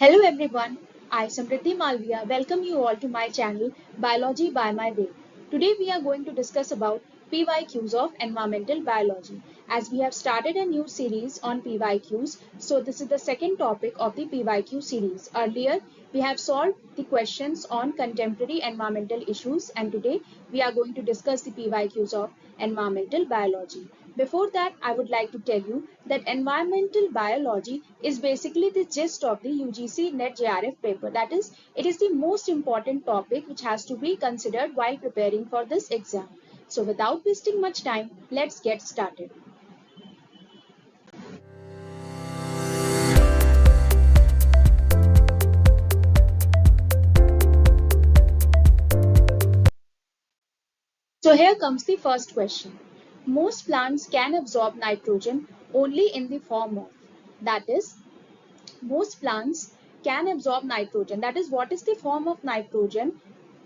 Hello everyone, I Samriddhi Malviya welcome you all to my channel Biology by My Way. Today we are going to discuss about PYQs of environmental biology. As we have started a new series on PYQs, so this is the second topic of the PYQ series. Earlier we have solved the questions on contemporary environmental issues and today we are going to discuss the PYQs of environmental biology. Before that, I would like to tell you that environmental biology is basically the gist of the UGC NET JRF paper. That is, it is the most important topic which has to be considered while preparing for this exam. So without wasting much time, let's get started. So here comes the first question. Most plants can absorb nitrogen only in the form of, that is, most plants can absorb nitrogen. That is, what is the form of nitrogen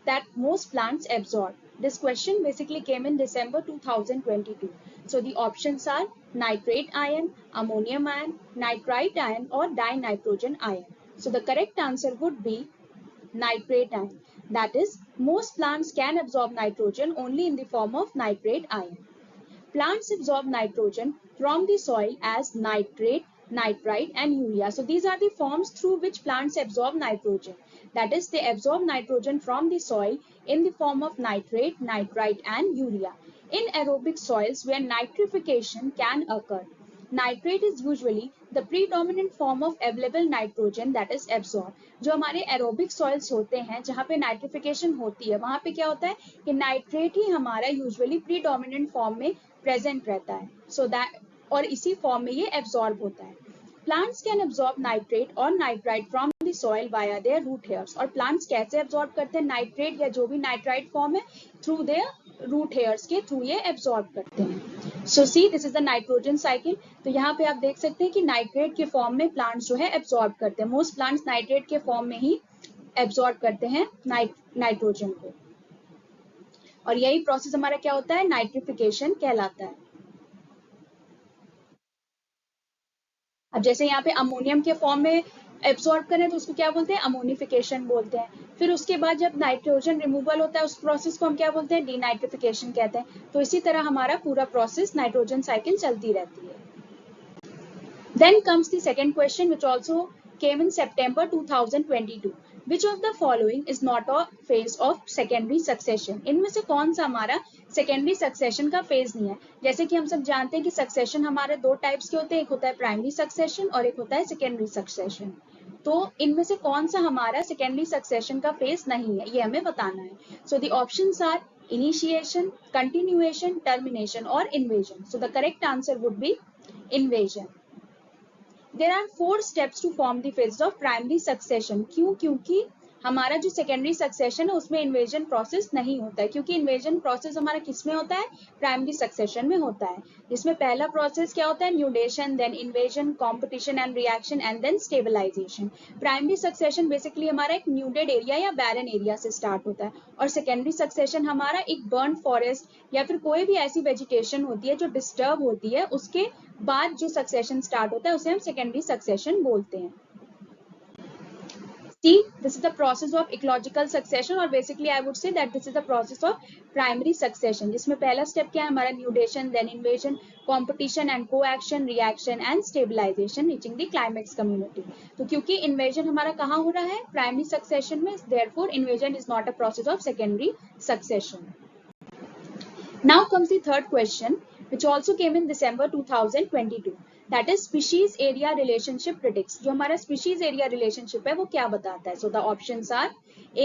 that most plants absorb? This question basically came in December 2022. So the options are nitrate ion, ammonium ion, nitrite ion or dinitrogen ion. So the correct answer would be nitrate ion. That is, most plants can absorb nitrogen only in the form of nitrate ion. Plants absorb nitrogen from the soil as nitrate, nitrite and urea. So these are the forms through which plants absorb nitrogen. That is, they absorb nitrogen from the soil in the form of nitrate, nitrite and urea. In aerobic soils where nitrification can occur, nitrate is usually the predominant form of available nitrogen that is absorb. जो हमारे aerobic soils होते हैं जहाँ पे nitrification होती है वहाँ पे क्या होता है कि नाइट्रेट ही हमारा यूजुअली प्रीडोमिनेंट फॉर्म में प्रेजेंट रहता है. सो दैट और इसी फॉर्म में ये एब्सॉर्ब होता है. Plants can absorb nitrate or nitrite from the soil via their root hairs. और plants कैसे absorb करते हैं nitrate या जो भी nitrite form है through their root hairs के through ये absorb करते हैं. So see this is the nitrogen cycle. तो यहाँ पे आप देख सकते हैं कि nitrate के form में plants जो है absorb करते हैं. Most plants nitrate के form में ही absorb करते हैं nitrogen को. और यही process हमारा क्या होता है nitrification कहलाता है. अब जैसे यहाँ पे अमोनियम के फॉर्म में एब्सॉर्ब करें तो उसको क्या बोलते हैं अमोनिफिकेशन बोलते हैं. फिर उसके बाद जब नाइट्रोजन रिमूवल होता है उस प्रोसेस को हम क्या बोलते हैं डीनाइट्रिफिकेशन कहते हैं. तो इसी तरह हमारा पूरा प्रोसेस नाइट्रोजन साइकिल चलती रहती है. Then comes the second question which also came in September 2022. Which of the following is not a phase of secondary succession? इनमें से कौन सा हमारा सेकेंडरी सक्सेशन का फेज नहीं है? जैसे कि हम सब जानते हैं कि सक्सेशन हमारे दो टाइप्स के होते हैं, एक होता है प्राइमरी सक्सेशन और एक होता है सेकेंडरी सक्सेशन. तो इनमें से कौन सा हमारा सेकेंडरी सक्सेशन का फेज नहीं है ये हमें बताना है. So the options are initiation, continuation, termination और invasion. So the correct answer would be invasion. There are 4 steps to form the phases of primary succession. क्यों? क्योंकि हमारा जो सेकेंडरी सक्सेशन है उसमें इन्वेजन प्रोसेस नहीं होता है, क्योंकि इन्वेजन प्रोसेस हमारा किस में होता है प्राइमरी सक्सेशन में होता है. जिसमें पहला प्रोसेस क्या होता है nudation, then invasion, competition and reaction and then stabilization. Primary succession basically हमारा एक न्यूडेड एरिया या बैरन एरिया से स्टार्ट होता है और सेकेंडरी सक्सेशन हमारा एक बर्न फॉरेस्ट या फिर कोई भी ऐसी वेजिटेशन होती है जो डिस्टर्ब होती है उसके बाद जो सक्सेशन स्टार्ट होता है उसे हम सेकेंडरी सक्सेशन बोलते हैं. See, this is the process of ecological succession or basically I would say that this is the process of primary succession. जिसमें पहला स्टेप क्या है हमारा nudation, then invasion, competition and coaction, reaction and stabilization reaching the climax community. तो क्योंकि invasion हमारा कहाँ हो रहा है प्राइमरी सक्सेशन में, therefore invasion is not a process of secondary succession. Now comes the third question which also came in December 2022. That is species area relationship predicts. जो हमारा species area relationship है वो क्या बताता है? So the options are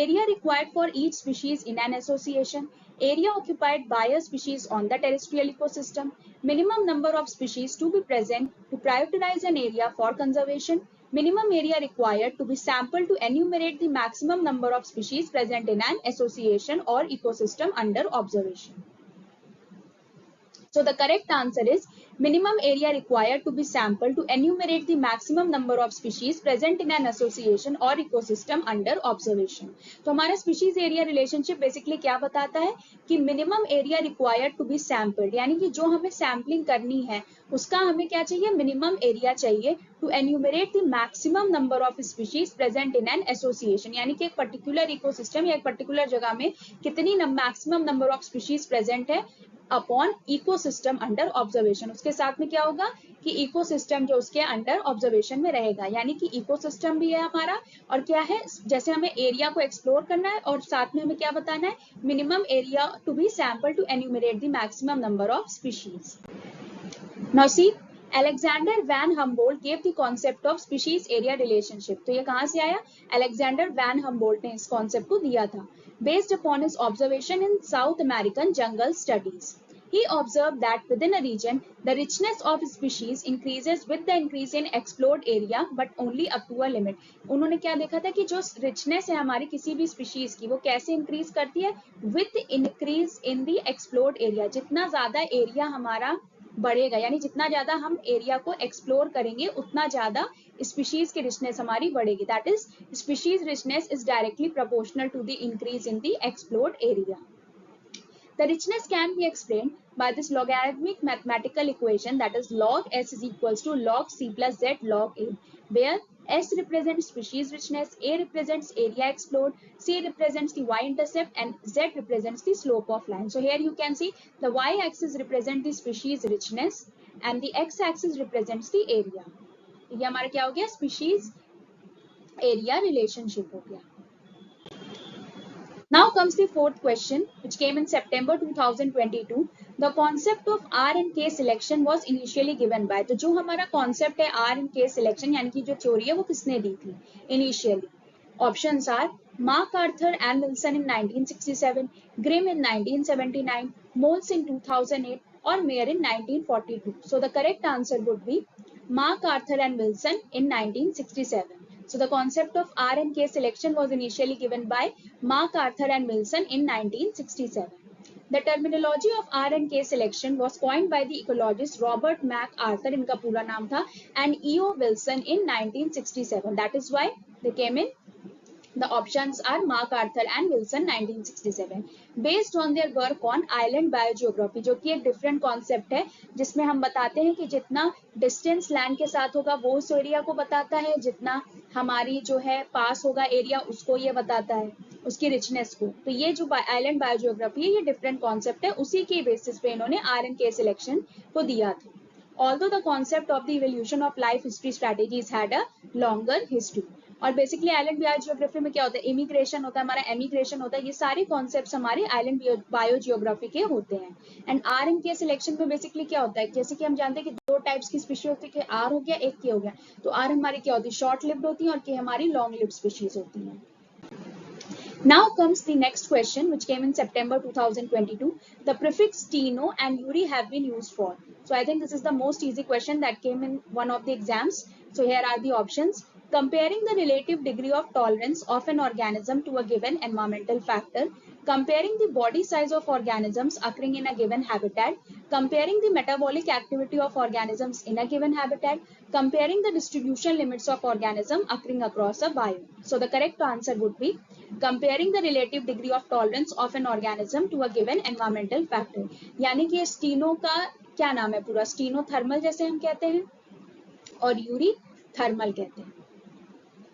area required for each species in an association, area occupied by a species on the terrestrial ecosystem, minimum number of species to be present to prioritize an area for conservation, minimum area required to be sampled to enumerate the maximum number of species present in an association or ecosystem under observation. So the correct answer is minimum area required to be sampled to enumerate the maximum number of species present in an association or ecosystem under observation. तो हमारा species area relationship basically क्या बताता है कि minimum area required to be sampled, यानी कि जो हमें sampling करनी है उसका हमें क्या चाहिए, minimum area चाहिए to enumerate the maximum number of species present in an association, यानी कि एक particular ecosystem या एक particular जगह में कितनी maximum number of species present है अपॉन इकोसिस्टम अंडर ऑब्जर्वेशन. उसके साथ में क्या होगा कि इकोसिस्टम जो उसके अंडर ऑब्जर्वेशन में रहेगा, यानी कि इकोसिस्टम भी है हमारा और क्या है, जैसे हमें एरिया को एक्सप्लोर करना है और साथ में हमें क्या बताना है, minimum area to be sample to enumerate the maximum number of species. Now see, Alexander Van Humboldt gave the concept of species area relationship. तो ये कहाँ से आया, Alexander Van Humboldt ने इस concept को दिया था. Based upon his observation in South American jungle studies, he observed that within a region, the richness of species increases with the increase in explored area, but only up to a limit. उन्होंने क्या देखा था कि जो richness है हमारी किसी भी species की, वो कैसे increase करती है, with increase in the explored area. जितना ज़्यादा area हमारा बढ़ेगा, यानी जितना ज्यादा हम एरिया को एक्सप्लोर करेंगे उतना ज्यादा स्पीशीज की रिचनेस हमारी बढ़ेगी. That is species richness is directly proportional to the increase in the explored area. The richness can be explained by this logarithmic mathematical equation, that is log s is equals to log c plus z log a, where s represents species richness, a represents area explored, c represents the y-intercept and z represents the slope of line. So here you can see the y-axis represents the species richness and the x-axis represents the area. ये हमारा क्या हो गया, species area relationship हो गया. Now comes the fourth question, which came in September 2022. The concept of R and K selection was initially given by. तो जो हमारा concept है R and K selection, यानी कि जो theory है वो किसने दी थी initially? Options are Mark Arthur and Wilson in 1967, Grimm in 1979, Moles in 2008, or Mayer in 1942. So the correct answer would be Mark Arthur and Wilson in 1967. So the concept of R and K selection was initially given by Mark Arthur and Wilson in 1967. The terminology of R and K selection was coined by the ecologist Robert MacArthur, इनका पूरा नाम था, and E.O. Wilson in 1967. That is why they came in. The options are Mark Arthur and Wilson 1967. Based on their work on island biogeography, जो कि एक different concept है जिसमें हम बताते हैं कि जितना distance land के साथ होगा वो उस एरिया को बताता है, जितना हमारी जो है पास होगा एरिया उसको ये बताता है, उसकी richness को. तो ये जो island biogeography है ये different concept है, उसी के basis पे इन्होंने R and K selection को दिया था. Although the concept of the evolution of life history strategies had a longer history. और बेसिकली आइलैंड बायोजियोग्राफी में क्या होता है, इमिग्रेशन होता है, हमारा एमिग्रेशन होता है, ये सारे कॉन्सेप्ट्स हमारे आइलैंड बायोजियोग्राफी के होते हैं. एंड आर एंड के सिलेक्शन में बेसिकली क्या होता है, जैसे कि हम जानते हैं कि दो टाइप्स की स्पीशीज होती है, आर हो गया एक के हो गया. तो आर हमारी क्या होती है, शॉर्ट लिव्ड होती है और के हमारी लॉन्ग लिव्ड स्पीशीज होती है. Now comes the next question, which came in September 2022. The prefix Tino and Uri have been used for. So I think this is the most easy question that came in one of the exams. So here are the options. Comparing the relative degree of tolerance of an organism to a given environmental factor, comparing the body size of organisms occurring in a given habitat, comparing the metabolic activity of organisms in a given habitat, comparing the distribution limits of organism occurring across a biome. So the correct answer would be comparing the relative degree of tolerance of an organism to a given environmental factor. यानी कि steno का क्या नाम है पूरा, steno thermal जैसे हम कहते हैं और यूरी थर्मल कहते हैं.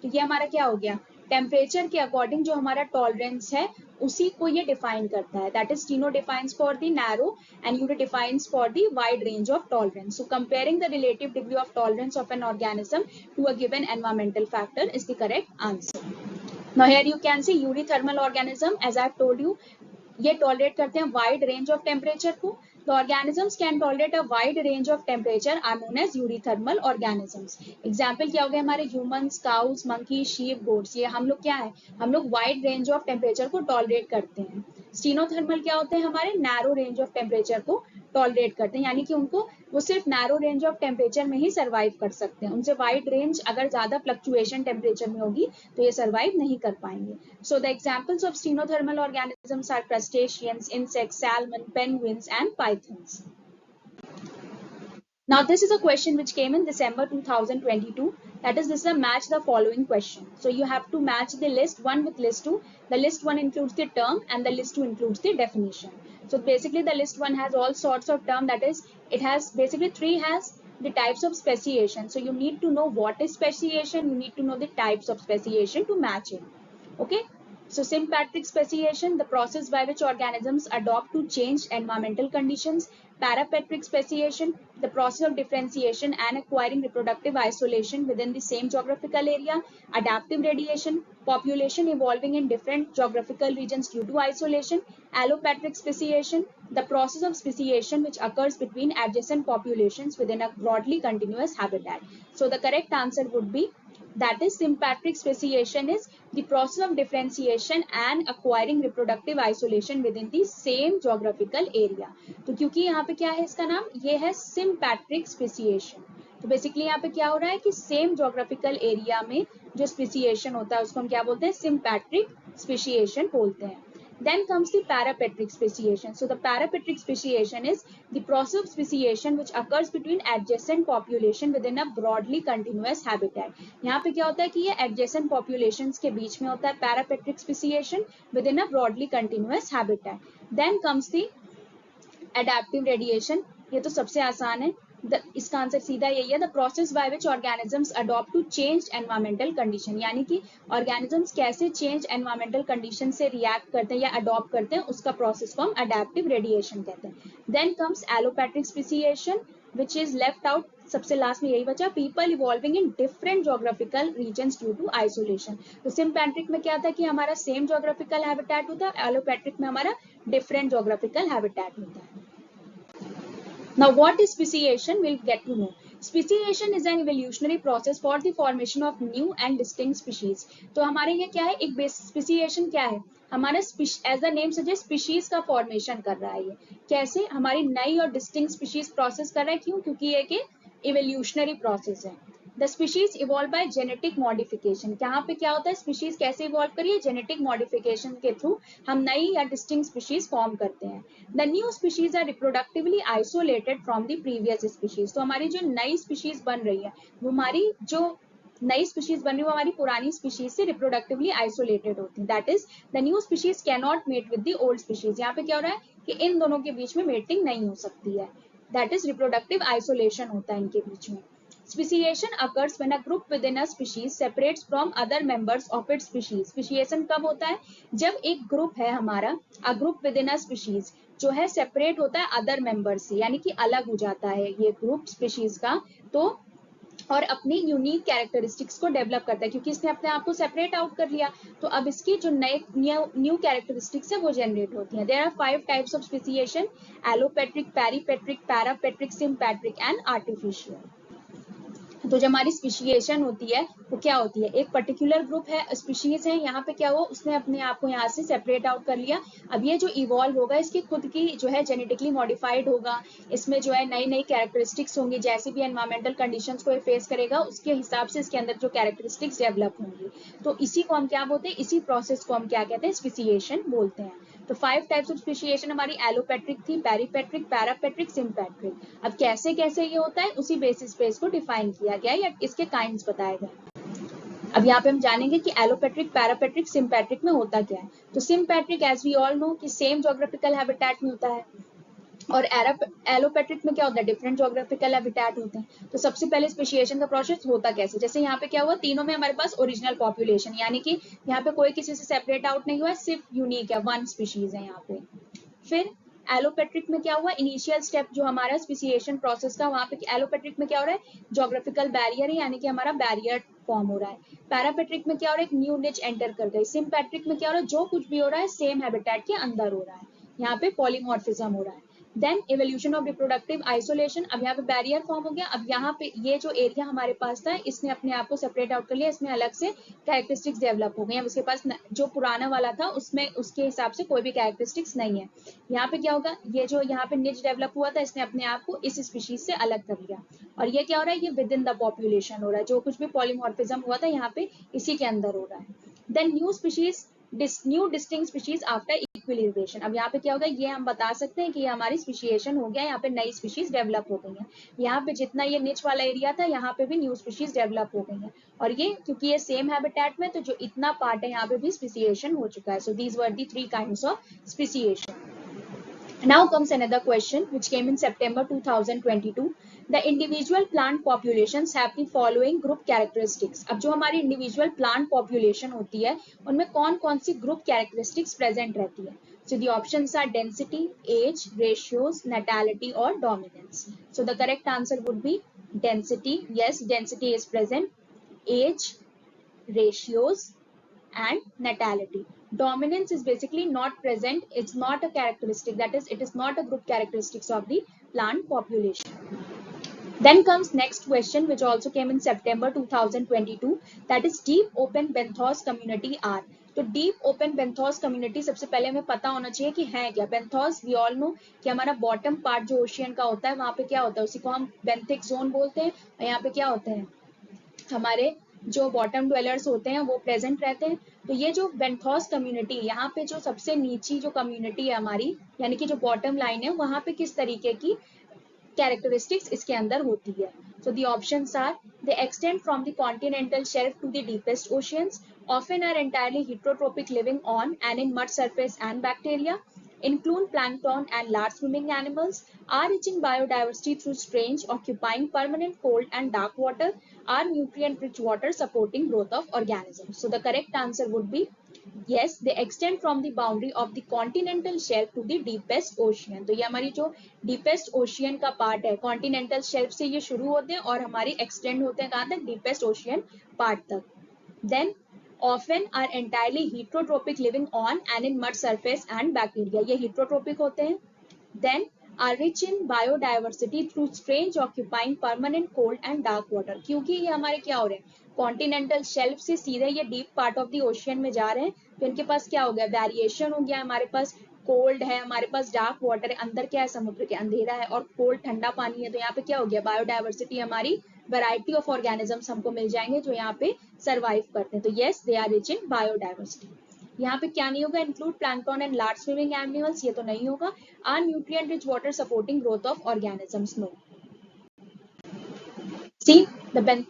तो ये हमारा क्या हो गया, टेम्परेचर के अकॉर्डिंग जो हमारा टॉलरेंस है उसी को ये डिफाइन करता है. That is steno defines for the narrow and eury defines for the wide range of tolerance. So comparing the relative degree of tolerance of an organism to a given environmental factor is the correct answer. Now here you can see eurythermal organism, as I have told you, ये tolerate करते हैं wide range of temperature को. The organisms can tolerate a wide range of temperature are known as eurythermal organisms. Example क्या हो गया हमारे humans, cows, monkeys, sheep, goats. ये हम लोग क्या है, हम लोग wide range of temperature को tolerate करते हैं. Stenothermal क्या होते हैं, हमारे narrow range of temperature को टॉलरेट करते हैं, यानी कि उनको वो सिर्फ नैरो रेंज ऑफ टेम्परेचर में ही सर्वाइव कर सकते हैं. उनसे वाइड रेंज अगर ज्यादा फ्लक्चुएशन टेम्परेचर में होगी तो ये सर्वाइव नहीं कर पाएंगे. So the examples of stenothermal organisms are crustaceans, insects, salmon, penguins and pythons. Now this is a question which came in December 2022. That is, this is a match the following question. So you have to match the list 1 with list 2. The list 1 includes the term and the list 2 includes the definition. So basically the list 1 has all sorts of term, that is, it has basically 3 has the types of speciation. So you need to know what is speciation, you need to know the types of speciation to match it. Okay. So sympatric speciation, the process by which organisms adopt to changed environmental conditions. Parapatric speciation, the process of differentiation and acquiring reproductive isolation within the same geographical area. Adaptive radiation, population evolving in different geographical regions due to isolation. Allopatric speciation, the process of speciation which occurs between adjacent populations within a broadly continuous habitat. So the correct answer would be, that is, sympatric speciation is the process of differentiation and acquiring reproductive isolation within the same geographical area. तो क्योंकि यहाँ पे क्या है, इसका नाम ये है sympatric speciation. तो बेसिकली यहाँ पे क्या हो रहा है कि सेम जोग्राफिकल एरिया में जो स्पेसिएशन होता है उसको हम क्या बोलते हैं, sympatric speciation बोलते हैं. Then comes the parapatric speciation. So the parapatric speciation is the process of speciation which occurs between adjacent population within a broadly continuous habitat. यहाँ पे क्या होता है कि ये adjacent populations के बीच में होता है parapatric speciation within a broadly continuous habitat. Then comes the adaptive radiation. ये तो सबसे आसान है. इसका आंसर सीधा यही है, the process by which organisms adopt to change environmental condition, यानी कि ऑर्गेनिजम्स कैसे चेंज एनवायरमेंटल कंडीशन से रिएक्ट करते हैं या अडॉप्ट करते हैं, उसका प्रोसेस को हम अडैप्टिव रेडिएशन कहते हैं. Then comes allopatric speciation which is left out, सबसे लास्ट में यही बचा, people evolving in different geographical regions due to isolation. तो सिम्पैट्रिक में क्या था कि हमारा सेम जोग्राफिकल हैबिटेट होता है, एलोपैट्रिक में हमारा डिफरेंट जोग्राफिकल हैबिटेट होता है. Now what is speciation? We'll get to know. Speciation is an evolutionary process for the formation of new and distinct species. तो हमारे ये क्या है, एक speciation क्या है, हमारा as the name suggests species का formation कर रहा है. ये कैसे, हमारी नई और distinct species process कर रहा है. क्यों? क्योंकि ये एक evolutionary process है. The species evolve by genetic modification. यहाँ पे क्या होता है, species कैसे evolve करिए, genetic modification के through हम नई या distinct species form करते हैं. The new species are reproductively isolated from the previous species. तो हमारी जो नई species बन रही है, वो हमारी जो नई स्पीशीज बन रही है वो हमारी पुरानी स्पीशीज से रिप्रोडक्टिवली आइसोलेटेड होती है. That is the new species can not mate with the old species. यहाँ पे क्या हो रहा है कि इन दोनों के बीच में मेटिंग नहीं हो सकती है. दैट इज रिप्रोडक्टिव आइसोलेशन होता है इनके बीच में. Speciation occurs when a group within a species separates from other members of its species. Speciation कब होता है, जब एक ग्रुप है हमारा, a group within a species जो है सेपरेट होता है अदर मेंबर से, यानी कि अलग हो जाता है ये ग्रुप स्पीशीज का, तो और अपनी यूनिक कैरेक्टरिस्टिक्स को डेवलप करता है क्योंकि इसने अपने आप को सेपरेट आउट कर लिया. तो अब इसकी जो नए न्यू कैरेक्टरिस्टिक्स है वो जनरेट होती हैं. There are 5 types of speciation, allopatric, peripatric, parapatric, sympatric and artificial. तो जो हमारी स्पेसिएशन होती है वो क्या होती है, एक पर्टिकुलर ग्रुप है, स्पीशीज है, यहाँ पे क्या हुआ, उसने अपने आप को यहाँ से सेपरेट आउट कर लिया. अब ये जो इवॉल्व होगा इसकी खुद की जो है जेनेटिकली मॉडिफाइड होगा, इसमें जो है नई नई कैरेक्टरिस्टिक्स होंगी, जैसे भी एनवायरमेंटल कंडीशंस को फेस करेगा उसके हिसाब से इसके अंदर जो कैरेक्टरिस्टिक्स डेवलप होंगी. तो इसी को हम क्या बोलते हैं, इसी प्रोसेस को हम क्या कहते हैं, स्पेसिएशन बोलते हैं. तो 5 टाइप्स ऑफ स्पेसिएशन हमारी एलोपैट्रिक थी, पेरीपेट्रिक, पैरापेट्रिक, सिम्पैट्रिक. अब कैसे कैसे ये होता है उसी बेसिस पे इसको डिफाइन किया गया या इसके काइंड्स बताए गए. अब यहाँ पे हम जानेंगे कि एलोपैट्रिक, पैरापेट्रिक, सिम्पैट्रिक में होता क्या है. तो sympatric as we all know कि सेम जोग्राफिकल हैबिटेट में होता है, और एलोपैट्रिक में क्या होता है, डिफरेंट जोग्राफिकल हैबिटेट होते हैं. तो सबसे पहले स्पेसिएशन का प्रोसेस होता कैसे, जैसे यहाँ पे क्या हुआ, तीनों में हमारे पास ओरिजिनल पॉपुलेशन, यानी कि यहाँ पे कोई किसी से सेपरेट आउट नहीं हुआ है, सिर्फ यूनिक है, 1 स्पीशीज है यहाँ पे. फिर एलोपैट्रिक में क्या हुआ, इनिशियल स्टेप जो हमारा स्पेसिएशन प्रोसेस का, वहां पे एलोपैट्रिक में क्या हो रहा है, जोग्राफिकल बैरियर है, यानी कि हमारा बैरियर फॉर्म हो रहा है. पैरापेट्रिक में क्या हो रहा है, एक न्यू निच एंटर कर गई. सिम्पैट्रिक में क्या हो रहा है, जो कुछ भी हो रहा है सेम हैबिटेट के अंदर हो रहा है, यहाँ पे पॉलीमॉर्फिज्म हो रहा है. Then evolution of reproductive isolation, अब यहाँ पे बैरियर फॉर्म हो गया. अब यहाँ पे ये जो एरिया हमारे पास था इसने अपने आप को सेपरेट आउट कर लिया, इसमें अलग से कैरेक्टरिस्टिक्स डेवलप हो गई. अब उसके पास जो पुराना वाला था उसमें उसके हिसाब से कोई भी कैरेक्टरिस्टिक्स नहीं है. यहाँ पे क्या होगा, ये जो यहाँ पे निच डेवलप हुआ था इसने अपने आप को इस स्पीशीज से अलग कर लिया, और ये क्या हो रहा है, ये विद इन द पॉपुलेशन हो रहा है, जो कुछ भी पॉलीमॉर्फिज्म हुआ था यहाँ पे इसी के अंदर हो रहा है. Then new species new distinct species after equilibration. अब यहाँ पे क्या होगा, ये हम बता सकते हैं कि ये हमारी स्पीशिएशन हो गया, यहाँ पे नई स्पीशीज डेवलप हो गई है। यहाँ पे जितना ये निच वाला एरिया था, यहाँ पे भी न्यू स्पीशीज डेवलप हो गई है, और ये क्योंकि ये सेम हैबिटेट में, तो जो इतना पार्ट है यहाँ पे भी स्पीशिएशन हो चुका है। So these were the 3 kinds of speciation. Now comes another question which came in September 2022. The individual plant populations have the following group characteristics. अब जो हमारी individual plant population होती है, उनमें कौन कौन सी group characteristics present रहती है? So the options are density, age, ratios, natality or dominance. So the correct answer would be density. Yes, density is present. Age, ratios, and natality. Dominance is basically not present. It's not a characteristic. That is, it is not a group characteristics of the plant population. Then comes next question, which also came in September 2022. That is deep open benthos community are. तो deep open benthos community सबसे पहले हमें पता होना चाहिए कि है क्या. बेंथोस वी ऑल नो कि हमारा बॉटम पार्ट जो ओशियन का होता है, वहां पे क्या होता है, उसी को हम बेंथिक जोन बोलते हैं. और यहाँ पे क्या होते हैं, हमारे जो बॉटम ड्वेलर्स होते हैं वो प्रेजेंट रहते हैं. तो ये जो बेंथोस कम्युनिटी, यहाँ पे जो सबसे नीची जो कम्युनिटी है हमारी, यानी कि जो बॉटम लाइन है, वहां पे किस तरीके की कैरेक्टरिस्टिक्स इसके अंदर होती है. So the options are they extend from the continental shelf to the deepest oceans, often are entirely heterotrophic living on and in mud surface and bacteria, include plankton and large swimming animals, are rich in biodiversity through strange occupying permanent cold and dark water, are nutrient rich water supporting growth of organisms. So the correct answer would be yes, they extend from the boundary of the continental shelf to the deepest ocean. तो ये हमारी जो deepest ocean का part है, continental shelf से ये शुरू होते हैं और हमारी extend होते हैं कहाँ तक, deepest ocean part तक. Then often are entirely heterotrophic living on and in mud surface and bacteria. ये heterotrophic होते हैं. Then are rich in biodiversity through strange occupying permanent cold and dark water. क्योंकि ये हमारे क्या हो रहे हैं, कॉन्टिनेंटल शेल्फ से सीधे ये deep part of the ocean में जा रहे हैं, तो इनके पास क्या हो गया, वेरिएशन हो गया. हमारे पास कोल्ड है, हमारे पास डार्क वाटर है, अंदर क्या है, समुद्र के अंधेरा है, और कोल्ड ठंडा पानी है. तो यहाँ पे क्या हो गया, बायोडाइवर्सिटी, हमारी वैरायटी ऑफ ऑर्गेनिजम्स हमको मिल जाएंगे जो यहाँ पे सर्वाइव करते हैं. तो yes, they are rich in biodiversity. यहाँ पे क्या नहीं होगा, include plankton and large swimming animals, ये तो नहीं होगा. Are nutrient rich water supporting growth of organisms, no. See the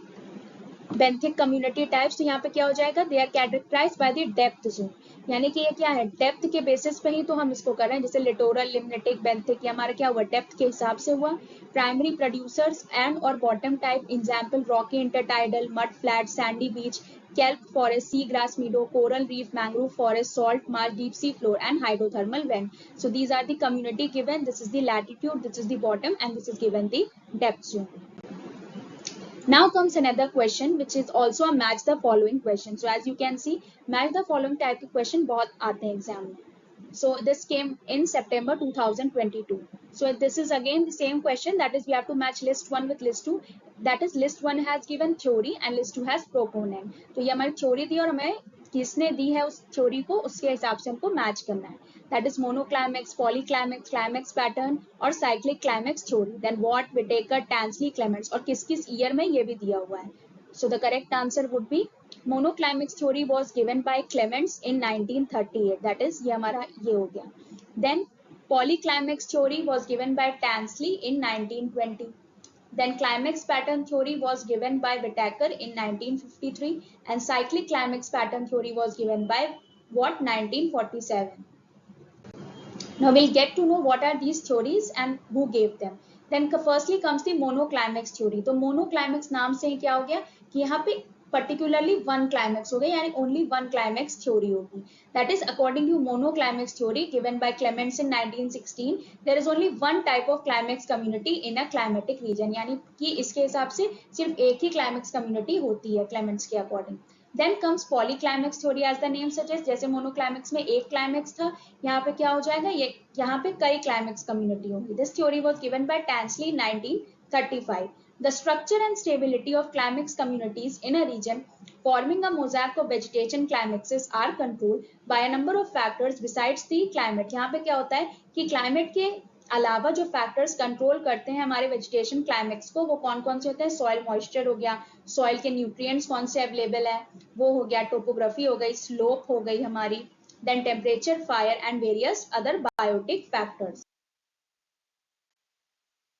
benthic community types, तो यहाँ पे क्या हो जाएगा, they are characterized by the depth zone. यानी कि ये क्या है, डेप्थ के बेसिस पे ही तो हम इसको कर रहे हैं. जैसे लिटोरल, लिम्नेटिक, बेंथिक, ये हमारा क्या हुआ, डेप्थ के हिसाब से हुआ. प्राइमरी प्रोड्यूसर्स एंड और bottom type, example rocky intertidal, mud flat, sandy beach, kelp forest, sea grass meadow, coral reef, mangrove forest, salt marsh, deep sea floor and hydrothermal vent. So these are the community given. This is the latitude, this is the bottom, and this is given the depth zone. Now comes another question which is also a match the following question. So as you can see, match the following type of question बहुत आते हैं exam में. So this came in September 2022. So this is again the same question, that is we have to match list 1 with list 2. That is list 1 has given theory and list 2 has proponent. तो ये हमारी theory दी और हमें किसने दी है उस theory को, उसके हिसाब से हमको मैच करना है. That is monoclimax, polyclimax, climax pattern और cyclic climax theory. Then Watt, Whittaker, Tansley, Clements, और किस किस ईयर में ये भी दिया हुआ है. So the correct answer would be monoclimax theory was given by Clements in 1938. That is ये हमारा ये हो गया. Then polyclimax theory was given by Tansley in 1920. Then climax pattern theory was given by Whittaker in 1953, and cyclic climax pattern theory was given by Watt 1947. Now we'll get to know what are these theories and who gave them. Then firstly comes the monoclimax theory. तो monoclimax नाम से ही क्या हो गया कि यहाँ पे particularly one climax हो गया, यानी only one climax theory होगी. That is according to monoclimax theory given by Clements in 1916, there is only one type of climax community in a climatic region. यानी कि इसके हिसाब से सिर्फ एक ही climax community होती है Clements के according. Then comes polyclimax theory as the name suggests. जैसे monoclimax में एक climax था, यहाँ पे क्या हो जाएगा, ये यहाँ पे कई climax community होंगी. This theory was given by Tansley in 1935. The structure and stability of climax communities in a region forming a mosaic of vegetation climaxes are controlled by a number of factors besides the climate. यहाँ पे क्या होता है कि climate के अलावा जो factors control करते हैं हमारे वेजिटेशन क्लाइमेक्स को, वो कौन कौन से होते हैं? सॉइल मॉइस्चर हो गया, सॉइल के न्यूट्रिएंट्स कौन से अवेलेबल है वो हो गया, टोपोग्राफी हो गई, स्लोप हो गई हमारी, then temperature, fire and various other biotic factors.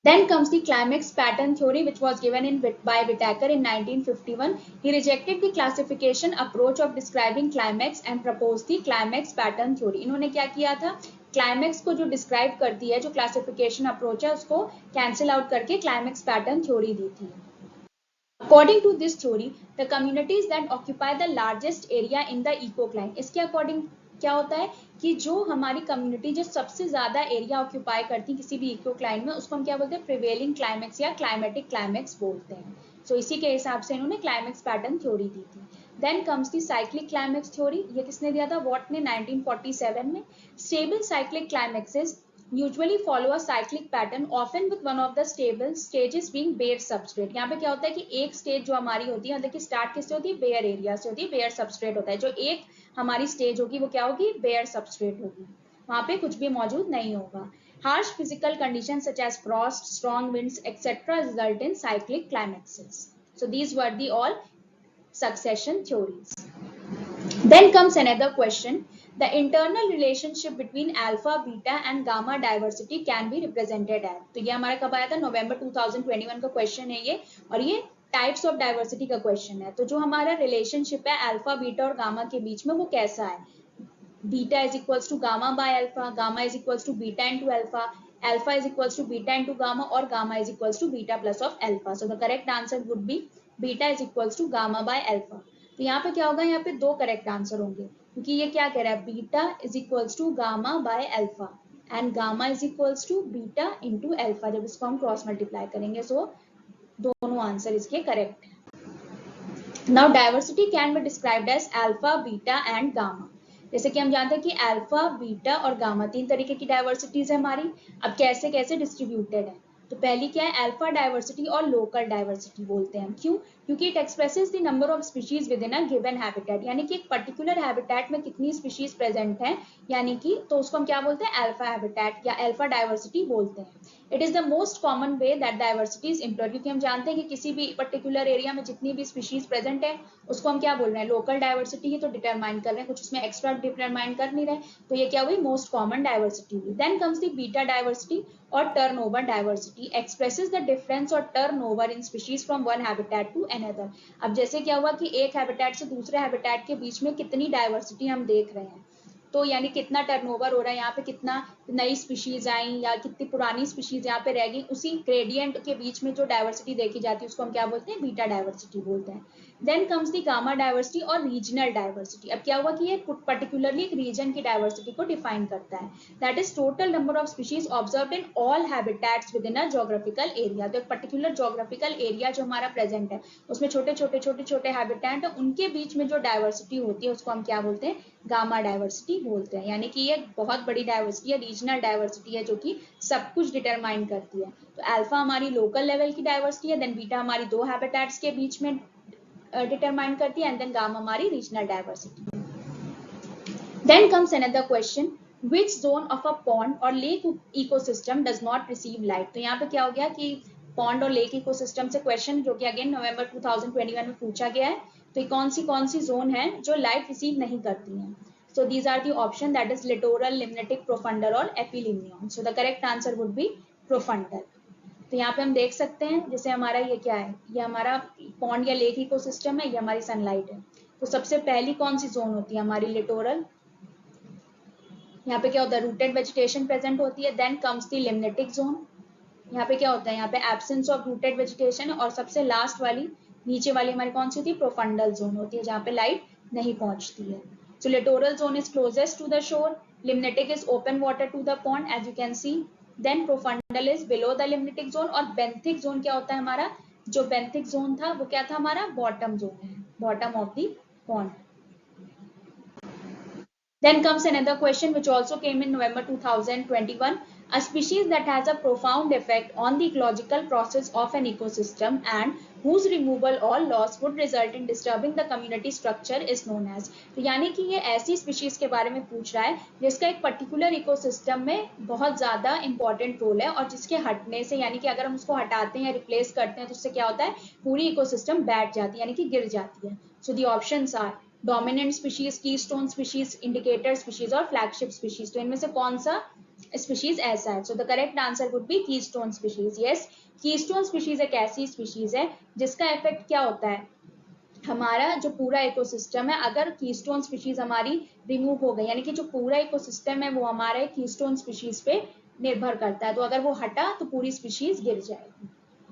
Then comes the climax pattern theory, which was given by Whittaker in 1951. He rejected the classification approach of describing climax and proposed the climax pattern theory. इन्होंने क्या किया था? Climax को जो describe करती है, जो classification approach है, उसको कैंसिल आउट करके क्लाइमैक्स पैटर्न थ्योरी दी थी. According to this theory, the communities that occupy the largest area in the ecocline, इसके अकॉर्डिंग क्या होता है कि जो हमारी कम्युनिटी जो सबसे ज्यादा एरिया ऑक्यूपाई करती है किसी भी इकोक्लाइन में, उसको हम क्या बोलते हैं? प्रिवेलिंग क्लाइमेक्स या क्लाइमेटिक क्लाइमेक्स बोलते हैं. सो इसी के हिसाब से इन्होंने क्लाइमेक्स पैटर्न थ्योरी दी थी. Then comes the cyclic climax theory. ये किसने दिया था? वॉट ने 1947 में. Stable cyclic climaxes usually follow a cyclic pattern, often with one of the stable stages being bare substrate. यहाँ पे क्या होता है कि एक स्टेज जो हमारी होती है, मतलब कि स्टार्ट किससे होती है? बेयर एरिया से होती है, बेयर सबस्ट्रेट होता है. जो एक हमारी स्टेज होगी वो क्या होगी? बेयर सबस्ट्रेट होगी, वहां पे कुछ भी मौजूद नहीं होगा. Harsh physical conditions such as frost, strong winds, etc. result in cyclic climaxes. So these were the all succession theories. Then comes another question. The internal relationship between alpha, beta and gamma diversity can be represented as. तो ये हमारा कब आया था? नवंबर 2021 का question है ये, और ये टाइप्स ऑफ डाइवर्सिटी का क्वेश्चन है. तो जो हमारा रिलेशनशिप है अल्फा, बीटा और गामा के बीच में, वो कैसा है? Beta is equals to gamma by alpha, gamma is equals to beta into alpha, alpha is equals to beta into gamma, और gamma is equals to beta plus of alpha. So the correct answer would be beta is equals to gamma by alpha. तो यहाँ पे क्या होगा? यहाँ पे दो correct answer होंगे, क्योंकि ये क्या कह रहा है? Beta is equals to gamma by alpha and gamma is equals to beta into alpha. जब इसको हम क्रॉस मल्टीप्लाई करेंगे, सो दोनों आंसर इसके करेक्ट है. Now diversity can be described as alpha, beta and gamma. जैसे कि हम जानते हैं कि अल्फा, बीटा और गामा तीन तरीके की डाइवर्सिटीज है हमारी. अब कैसे कैसे डिस्ट्रीब्यूटेड है? तो पहली क्या है? अल्फा डाइवर्सिटी और लोकल डाइवर्सिटी बोलते हैं. क्यों? क्योंकि it expresses the number of species with in a given habitat, यानी कि एक पर्टिकुलर हैबिटेट में कितनी स्पीशीज प्रेजेंट है, यानी कि तो उसको हम क्या बोलते हैं? अल्फा हैबिटेट या अल्फा डाइवर्सिटी बोलते हैं. It is the most common way that diversity is employed, क्योंकि हम जानते हैं कि किसी भी पर्टिकुलर एरिया में जितनी भी स्पीशीज प्रेजेंट है उसको हम क्या बोल रहे हैं? लोकल डाइवर्सिटी ही तो डिटरमाइन कर रहे हैं, कुछ उसमें एक्स्ट्रा डिटरमाइन कर नहीं रहे. तो ये क्या हुई? मोस्ट कॉमन डाइवर्सिटी हुई. Then comes the beta diversity और turnover diversity. Expresses the difference or turnover in species from one habitat to another. अब जैसे क्या हुआ कि एक हैबिटेट से दूसरे हैबिटेट के बीच में कितनी डाइवर्सिटी हम देख रहे हैं, तो यानी कितना टर्नओवर हो रहा है यहाँ पे, कितना नई स्पीशीज आई या कितनी पुरानी स्पीशीज यहाँ पे रह गई, उसी ग्रेडियंट के बीच में जो डाइवर्सिटी देखी जाती है उसको हम क्या बोलते हैं? बीटा डाइवर्सिटी बोलते हैं. Then comes the gamma diversity और रीजनल डाइवर्सिटी. अब क्या हुआ कि ये पर्टिकुलरली एक रीजन की डाइवर्सिटी को डिफाइन करता है. That is total number of species observed in all habitats with in a geographical area. तो एक पर्टिकुलर ज्योग्राफिकल एरिया जो हमारा प्रेजेंट है उसमें छोटे छोटे हैबिटेट है, उनके बीच में जो डाइवर्सिटी होती है उसको हम क्या बोलते हैं? गामा डाइवर्सिटी बोलते हैं. यानी कि ये बहुत बड़ी डाइवर्सिटी है, रीजनल डाइवर्सिटी है, जो कि सब कुछ डिटरमाइन करती है. तो अल्फा हमारी लोकल लेवल की डाइवर्सिटी है, देन बीटा हमारी दो हैबिटेट्स के बीच में डिटरमाइन करती है, एंड देन गामा हमारी regional diversity. Then comes another question. Which zone of a pond or lake ecosystem does not receive light? तो यहाँ पे क्या हो गया कि पॉन्ड और लेक इकोसिस्टम से क्वेश्चन, जो कि अगेन नवंबर 2021 में पूछा गया है. तो ये कौन सी जोन है जो लाइट रिसीव नहीं करती हैं? So these are the option, that is littoral, limnetic, profundal और epilimnion. So the correct answer would be profundal. तो यहाँ पे हम देख सकते हैं, जैसे हमारा ये क्या है? ये हमारा पॉन्ड या लेक इकोसिस्टम है, ये हमारी सनलाइट है. तो सबसे पहली कौन सी जोन होती है? हमारी लिटोरल. यहाँ पे क्या होता है? रूटेड वेजिटेशन प्रेजेंट होती है. Then comes the limnetic zone. यहाँ पे क्या होता है? यहाँ पे एब्सेंस ऑफ रूटेड वेजिटेशन. और सबसे लास्ट वाली, नीचे वाली हमारी कौन सी होती है? प्रोफंडल जोन होती है, जहाँ पे लाइट नहीं पहुंचती है. So littoral zone is closest to the shore, limnetic is open water to the pond as you can see, then profundal is below the limnetic zone, और बेंथिक जोन क्या होता है हमारा? जो बेंथिक जोन था वो क्या था हमारा? बॉटम जोन है, bottom of the pond. Then comes another question which also came in November 2021. A species that has a profound effect on the ecological process of an ecosystem and whose removal or loss would result in disturbing the community structure is known as। तो यानी कि ये ऐसी species के बारे में पूछ रहा है जिसका एक पर्टिकुलर इकोसिस्टम में बहुत ज्यादा इंपॉर्टेंट रोल है और जिसके हटने से यानी कि अगर हम उसको हटाते हैं या रिप्लेस करते हैं तो उससे क्या होता है, पूरी इकोसिस्टम बैठ जाती है यानी कि गिर जाती है। So the options are dominant species, keystone species, indicator species और फ्लैगशिप स्पीशीज। तो इनमें से कौन सा स्पीशीज ऐसा है? So the correct answer would be keystone species. Yes, keystone species एक ऐसी स्पीशीज है जिसका इफेक्ट क्या होता है, हमारा जो पूरा इकोसिस्टम है, अगर कीस्टोन स्पीशीज हमारी रिमूव हो गई यानी कि जो पूरा इकोसिस्टम है वो हमारे कीस्टोन स्पीशीज पे निर्भर करता है, तो अगर वो हटा तो पूरी स्पीशीज गिर जाएगी,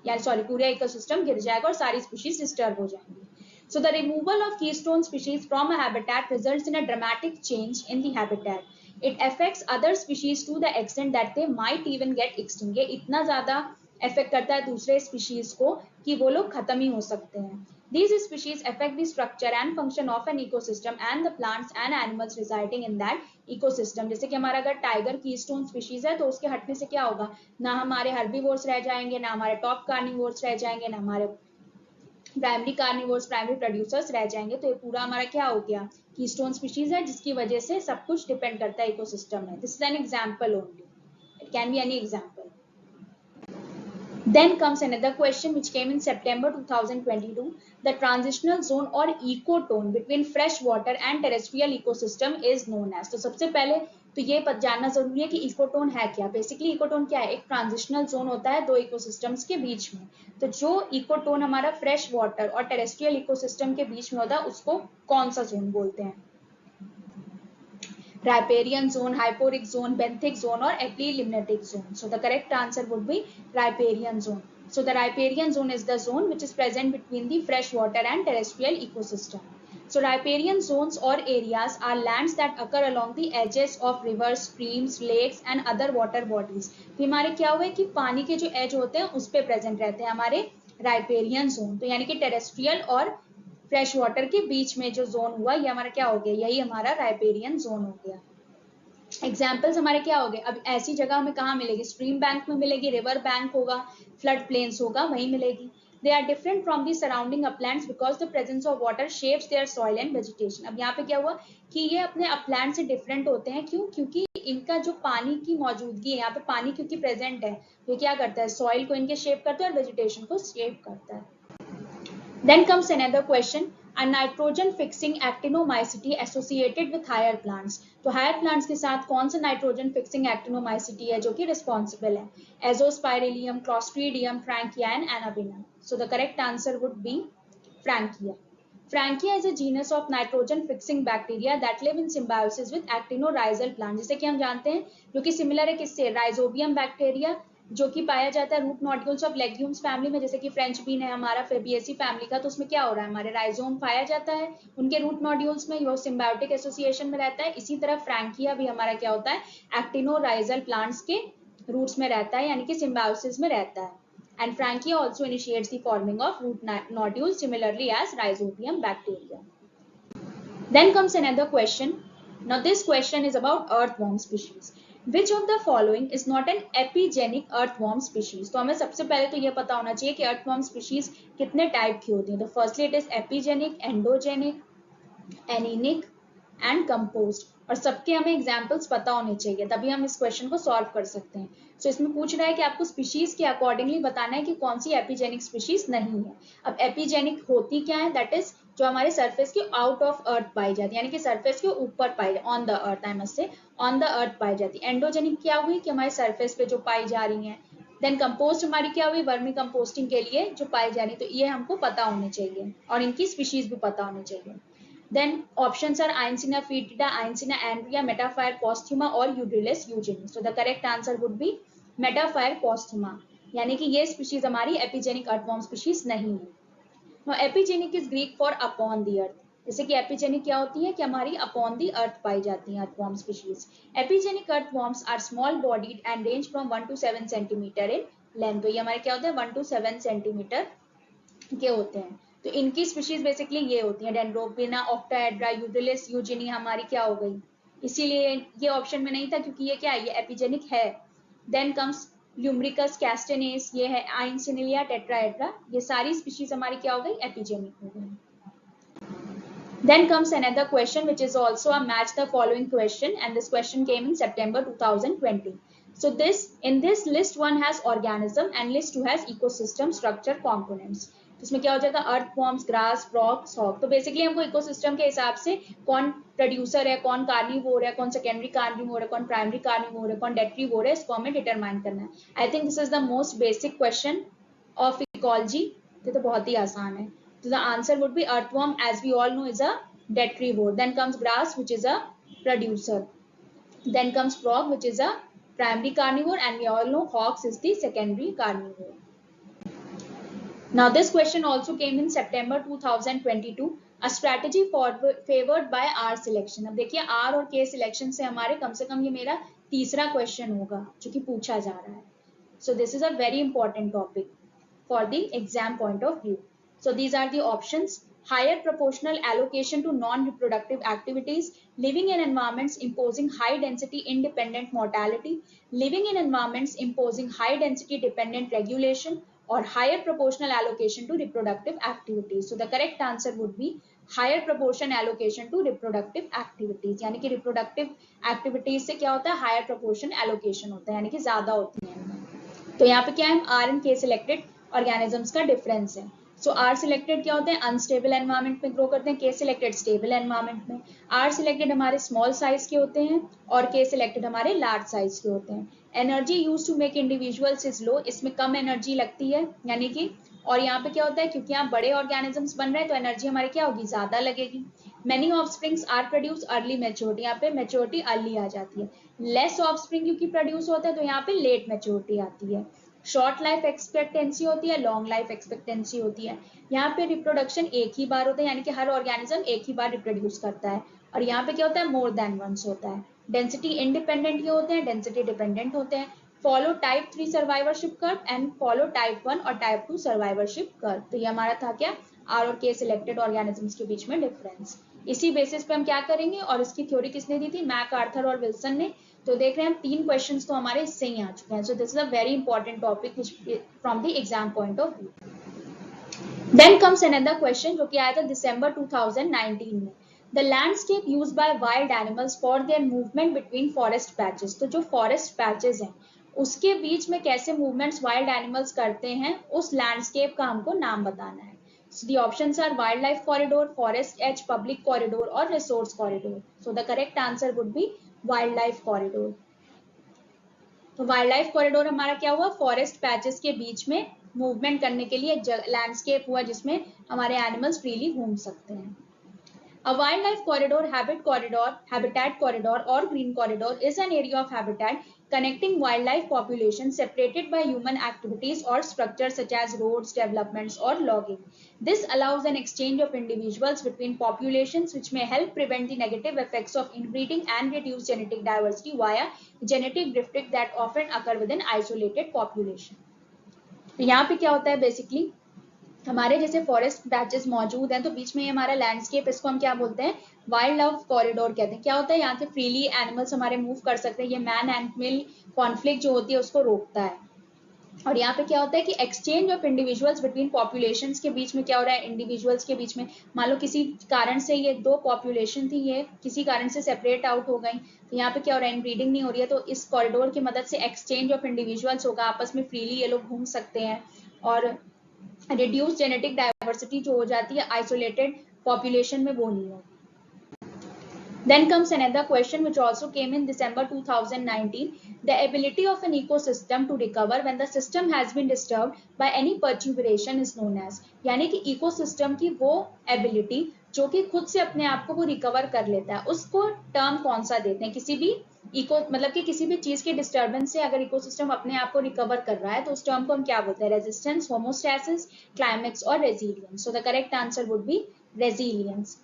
या सॉरी पूरा इकोसिस्टम गिर जाएगा और सारी स्पीशीज डिस्टर्ब हो जाएंगी। So the removal of keystone species from a habitat results in a dramatic change in the habitat. It affects other species to the extent that they might even get extinct. ये इतना ज्यादा affect करता है दूसरे species को कि वो लोग खत्म ही हो सकते हैं। These species affect the structure and function of an ecosystem and the plants and animals residing in that ecosystem. जैसे कि हमारा अगर टाइगर कीस्टोन स्पीशीज है तो उसके हटने से क्या होगा, ना हमारे हर्बीवोर्स रह जाएंगे, ना हमारे टॉप कार्निवोर्स रह जाएंगे, ना हमारे प्राइमरी कार्निवोर्स, प्राइमरी प्रोड्यूसर्स रह जाएंगे। तो ये पूरा हमारा क्या हो गया, कीस्टोन स्पीशीज है जिसकी वजह से सब कुछ डिपेंड करता है इकोसिस्टम में। This is an example only, it can be any example. Then comes another question which came in September 2022. The transitional zone or ecotone between fresh water and terrestrial ecosystem is known as। तो सबसे पहले तो ये जानना जरूरी है कि ecotone है क्या। बेसिकली इकोटोन क्या है, एक ट्रांजिशनल जोन होता है दो इकोसिस्टम्स के बीच में। तो जो इकोटोन हमारा फ्रेश वाटर और टेरेस्ट्रियल इकोसिस्टम के बीच में होता है उसको कौन सा जोन बोलते हैं? riparian zone, hyporheic zone, benthic zone or epilimnitic zone. So the correct answer would be riparian zone. So the riparian zone is the zone which is present between the freshwater and terrestrial ecosystem. So riparian zones or areas are lands that occur along the edges of rivers, streams, lakes and other water bodies. तो हमारे क्या हुए कि पानी के जो as होते हैं उस पे प्रेजेंट रहते हैं हमारे राइपेरियन जोन। तो यानी कि टेरेस्ट्रियल और फ्रेश वाटर के बीच में जो जोन हुआ ये हमारा क्या हो गया, यही हमारा राइपेरियन जोन हो गया। एग्जाम्पल्स हमारे क्या हो गए, अब ऐसी जगह हमें कहाँ मिलेगी, स्ट्रीम बैंक में मिलेगी, रिवर बैंक होगा, फ्लड प्लेन्स होगा, वहीं मिलेगी। They are different from the surrounding uplands because the presence of water shapes their soil and vegetation। अब यहाँ पे क्या हुआ कि ये अपने अपलैंड से डिफरेंट होते हैं, क्यों? क्योंकि इनका जो पानी की मौजूदगी है, यहाँ पे पानी क्योंकि प्रेजेंट है, ये क्या करता है, सॉइल को इनके शेप करता है और वेजिटेशन को शेप करता है। Then comes another question, a nitrogen fixing actinomycete associated with higher plants। तो हायर प्लांट्स के साथ कौन सा नाइट्रोजन फिक्सिंग एक्टिनोमाइसिटी है जो कि रिस्पॉन्सिबल है? Azospirillum, Clostridium, Frankia and Anabaena. So the correct answer would be Frankia. Frankia is a genus of nitrogen fixing bacteria that live in symbiosis with actinorhizal plants। जैसे कि हम जानते हैं जो कि सिमिलर है किससे, राइजोबियम बैक्टीरिया, जो कि पाया जाता है root nodules of legumes family में। जैसे कि फ्रेंच बीन है हमारा फेबिएसी फैमिली का, तो उसमें क्या हो रहा है, हमारे राइजोम पाया जाता है उनके रूट नोड्यूल्स में, वो सिम्बायोटिक एसोसिएशन में रहता है। इसी तरह फ्रैंकिया भी हमारा क्या होता है, एक्टिनोराइजल प्लांट्स के रूट्स में रहता है यानी कि सिम्बायोसिस में रहता है। And Frankia also initiates the forming of root nodules similarly as Rhizobium bacteria. Then comes another question. Now this question is about earthworm species. Which of the following is not an epigenic earthworm species? तो हमें सबसे पहले तो ये पता होना चाहिए कि earthworm species कितने टाइप की होती हैं। तो firstly it is epigenic, endogenic, anecic and compost. और सबके हमें एग्जाम्पल्स पता होने चाहिए तभी हम इस क्वेश्चन को सॉल्व कर सकते हैं। सो इसमें पूछ रहा है कि आपको स्पीशीज के अकॉर्डिंगली बताना है कि कौन सी एपिजेनिक स्पीशीज नहीं है। अब एपिजेनिक होती क्या है, दैट इज जो हमारे सरफेस के आउट ऑफ अर्थ पाई जाती है यानी कि सरफेस के ऊपर पाई, on the earth, I must say on the earth पाई जाती है। एंडोजेनिक क्या हुई कि हमारे सरफेस पे जो पाई जा रही है। देन कंपोस्ट हमारी क्या हुई, वर्मी कंपोस्टिंग के लिए जो पाई जा रही, तो ये हमको पता होने चाहिए और इनकी स्पीशीज भी पता होनी चाहिए। Then options are Ainsina foetida, Ainsina andrea, Metaphyre posthuma or Euryalus eugene। So the correct answer would be Metaphyre posthuma, यानी कि ये स्पीशीज हमारी एपिजेनिक अर्थवॉर्म स्पीशीज नहीं है। Now epigenic is Greek for upon the earth. जैसे कि एपिजेनिक क्या होती है कि हमारी अपॉन द अर्थ पाई जाती है earthworm species. Epigenic earthworms are small bodied and range from 1 to 7 centimetre in length. तो ये हमारे क्या होते हैं, 1 to 7 सेंटीमीटर के होते हैं। तो इनकी स्पीशीज बेसिकली ये होती है, डेंड्रोबिना, ऑक्टाहेड्रा, यूरिलिस यूजिनी हमारी क्या हो गई, इसीलिए ये ऑप्शन में नहीं था क्योंकि ये क्या है, ये एपिजेनिक है। देन कम्स ल्यूम्ब्रिकस कैस्टेनेस, ये है आइंसिनिलिया टेट्राहेड्रा, ये सारी स्पीशीज हमारी क्या हो गई, एपिजेनिक हो गई. Then comes another question which is also a match the following question, and this question came in September 2020. So in this list 1 has organism and list 2 has ecosystem structure components. इसमें क्या हो जाएगा, अर्थवॉर्म्स, ग्रास, फ्रॉग्स, हॉग. तो basically हमको ecosystem के हिसाब से कौन प्रोड्यूसर है, कौन कार्निवोर है, कौन सेकेंडरी कार्निवोर है, कौन प्राइमरी कार्निवोर है, कौन डेट्रीवोर है, इसको हमें डिटरमाइन करना है. I think this is the most basic question of ecology. तो बहुत ही आसान है. So the answer would be earthworm, as we all know, is a detrivore. Then comes grass, which is a producer. Then comes frog, which is a primary carnivore, and we all know hogs is the secondary carnivore. Now this question also came in September 2022. A strategy favored by R selection. अब देखिए R और K selection से हमारे कम से कम ये मेरा तीसरा question होगा जो कि पूछा जा रहा है. So this is a very important topic for the exam point of view. So these are the options: higher proportional allocation to non-reproductive activities, living in environments imposing high density independent mortality, living in environments imposing high density dependent regulation, or higher proportional allocation to reproductive activities. So the correct answer would be higher proportion allocation to reproductive activities. यानी कि reproductive activities से क्या होता है, higher proportion allocation होता है, यानी कि ज्यादा होती है. तो यहाँ पे क्या है, R and K selected organisms का difference है. सो आर सिलेक्टेड क्या होते हैं, अनस्टेबल एनवायरमेंट में ग्रो करते हैं. के सिलेक्टेड स्टेबल एनवायरमेंट में. आर सिलेक्टेड हमारे स्मॉल साइज के होते हैं और के सिलेक्टेड हमारे लार्ज साइज के होते हैं. Energy use to make individuals is low, इसमें कम एनर्जी लगती है, यानी कि, और यहाँ पे क्या होता है, क्योंकि यहाँ बड़े ऑर्गेनिजम्स बन रहे हैं तो एनर्जी हमारी क्या होगी, ज्यादा लगेगी. Many offsprings are produce early maturity, यहाँ पे मेच्योरिटी अर्ली आ जाती है. लेस ऑफस्प्रिंग क्योंकि प्रोड्यूस होता है तो यहाँ पे लेट मेच्योरिटी आती है. शॉर्ट लाइफ एक्सपेक्टेंसी होती है, लॉन्ग लाइफ एक्सपेक्टेंसी होती है. यहाँ पे रिप्रोडक्शन एक ही बार होता है, यानी कि हर ऑर्गेनिज्म एक ही बार रिप्रोड्यूस करता है. और यहाँ पे क्या होता है, मोर देन वंस होता है. डेंसिटी इंडिपेंडेंट ये होते हैं, डेंसिटी डिपेंडेंट होते हैं. Follow type 3 survivorship curve and follow type 1 और टाइप 2 सर्वाइवरशिप कर्व. तो ये हमारा था क्या, आर और के सिलेक्टेड ऑर्गेनिजम्स के बीच में डिफरेंस. इसी बेसिस पे हम क्या करेंगे, और इसकी थ्योरी किसने दी थी, मैक आर्थर और विल्सन ने. तो देख रहे हैं हम 3 क्वेश्चंस तो हमारे इससे ही आ चुके हैं. So this is a very important topic from the exam point of view. Then comes another question जो कि आया था दिसंबर 2019 में. The landscape used by wild animals for their movement between forest patches. तो जो फॉरेस्ट पैचेस हैं उसके बीच में कैसे मूवमेंट्स वाइल्ड एनिमल्स करते हैं, उस लैंडस्केप का हमको नाम बताना है. So the options are wildlife corridor, forest edge, public corridor or resource corridor. So the correct answer would be wildlife corridor. तो वाइल्ड कॉरिडोर हमारा क्या हुआ, फॉरेस्ट पैचेस के बीच में मूवमेंट करने के लिए लैंडस्केप हुआ जिसमें हमारे एनिमल्स फ्रीली घूम सकते हैं. A wildlife corridor, habitat corridor or green corridor is an area of habitat connecting wildlife populations separated by human activities or structures such as roads, developments or logging. This allows an exchange of individuals between populations which may help prevent the negative effects of inbreeding and reduce genetic diversity via genetic drifting that often occur within isolated population. तो यहाँ पे क्या होता है, basically हमारे जैसे forest patches मौजूद हैं तो बीच में ये हमारा लैंडस्केप, इसको हम क्या बोलते हैं, वाइल्ड लाइफ कॉरिडोर कहते हैं. क्या होता है, यहाँ से फ्रीली एनिमल्स हमारे मूव कर सकते हैं. ये मैन एनिमल कॉन्फ्लिक्ट जो होती है उसको रोकता है. और यहाँ पे क्या होता है कि exchange of individuals between populations के बीच में क्या हो रहा है, इंडिविजुअल्स के बीच में मान लो किसी कारण से ये दो पॉपुलेशन थी, ये किसी कारण से सेपरेट आउट हो गई, तो यहाँ पे क्या हो रहा है, इनब्रीडिंग नहीं हो रही है, तो इस कॉरिडोर की मदद से एक्सचेंज ऑफ इंडिविजुअल्स होगा, आपस में फ्रीली ये लोग घूम सकते हैं. और रिड्यूस जेनेटिक डाइवर्सिटी जो हो जाती है आइसोलेटेड पॉपुलेशन में, वो नहीं होगी. Then comes another question which also came in December 2019. The ability of an ecosystem to recover when the system has been disturbed by any perturbation is known as. यानी कि इकोसिस्टम की वो ability जो कि खुद से अपने आप को वो रिकवर कर लेता है, उसको टर्म कौन सा देते हैं. किसी भी मतलब कि किसी भी चीज के डिस्टर्बेंस से अगर इकोसिस्टम अपने आप को रिकवर कर रहा है तो उस टर्म को हम क्या बोलते हैं, रेजिस्टेंस, होमोस्टैसिस, क्लाइमेक्स और resilience. So the correct answer would B resilience.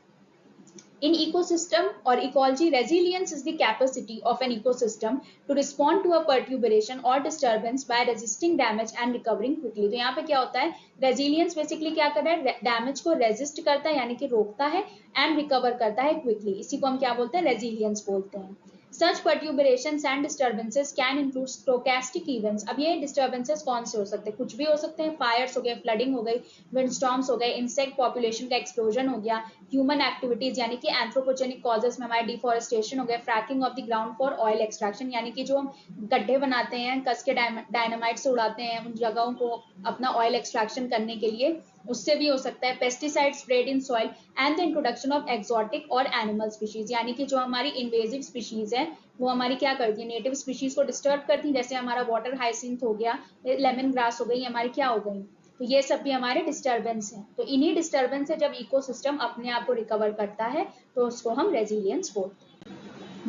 In ecosystem or ecology, resilience is the capacity of an ecosystem to respond to a perturbation or disturbance by resisting damage and recovering quickly. तो यहाँ पे क्या होता है, resilience basically क्या कर रहा है, डैमेज को रेजिस्ट करता है यानी कि रोकता है, एंड रिकवर करता है क्विकली. इसी को हम क्या बोलते हैं, resilience बोलते हैं. Such perturbations and disturbances can include stochastic events. अब ये disturbances कौन से हो सकते हैं? कुछ भी हो सकते हैं, फायर्स हो गए, फ्लडिंग हो गई, विंड स्टॉर्म्स हो गए, इंसेक्ट पॉपुलेशन का एक्सप्लोजन हो गया, ह्यूमन एक्टिविटीज यानी कि एंथ्रोपोजेनिक कॉजेस में हमारे डिफॉरेस्टेशन हो गया, fracking of the ground for oil extraction यानी कि जो हम गड्ढे बनाते हैं, कस के डायनामाइट से उड़ाते हैं उन जगहों को अपना ऑयल एक्सट्रैक्शन करने के लिए, उससे भी हो सकता है। Pesticide spread in soil and the introduction of exotic और एनिमल स्पीशीज यानी कि जो हमारी इन्वेजिव स्पीशीज है वो हमारी क्या करती है, नेटिव स्पीशीज को डिस्टर्ब करती है, जैसे हमारा वाटर हाइसिंथ हो गया, लेमन ग्रास हो गई, हमारी क्या हो गई, तो ये सब भी हमारे डिस्टर्बेंस हैं। तो इन्हीं डिस्टर्बेंस से जब इकोसिस्टम अपने आप को रिकवर करता है तो उसको हम रेजिलियंस बोलते हैं।